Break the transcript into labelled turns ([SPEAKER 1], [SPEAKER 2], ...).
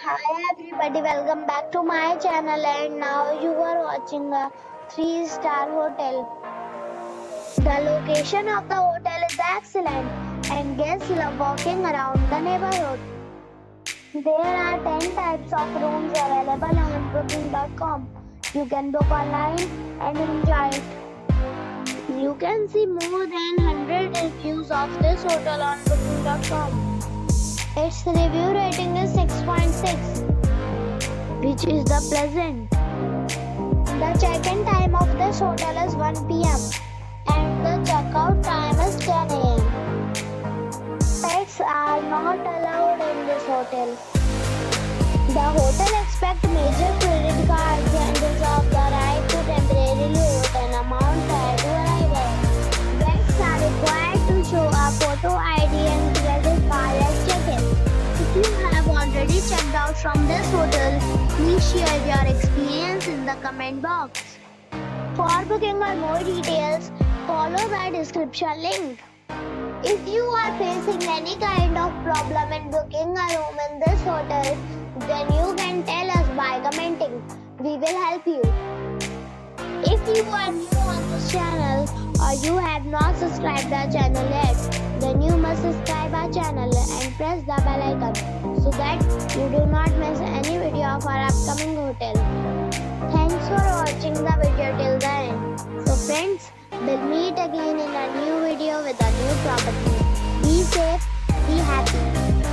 [SPEAKER 1] Hi everybody, welcome back to my channel and now you are watching a 3-star hotel. The location of the hotel is excellent and guests love walking around the neighborhood. There are 10 types of rooms available on booking.com. You can book online and enjoy it. You can see more than 100 reviews of this hotel on booking.com. Its review rating is 6.6, which is the pleasant. The check-in time of this hotel is 1 p.m. and the checkout time is 10 a.m. Pets are not allowed in this hotel. The hotel accepts major credit cards and reserves the right to temporarily hold an amount prior to arrival. Guests are required to show a photo ID and credit card at check-in. If you have already checked out from this hotel, please share your experience in the comment box. For booking or more details, follow the description link. If you are facing any kind of problem in booking a room in this hotel, then you can tell us by commenting. We will help you. If you are new on this channel or you have not subscribed our channel yet, then you must subscribe our channel and press the bell icon so that you do not miss any video of our upcoming hotel. Thanks for watching the video till the end. So friends, we'll meet again in a new video with a new property. Be safe, be happy.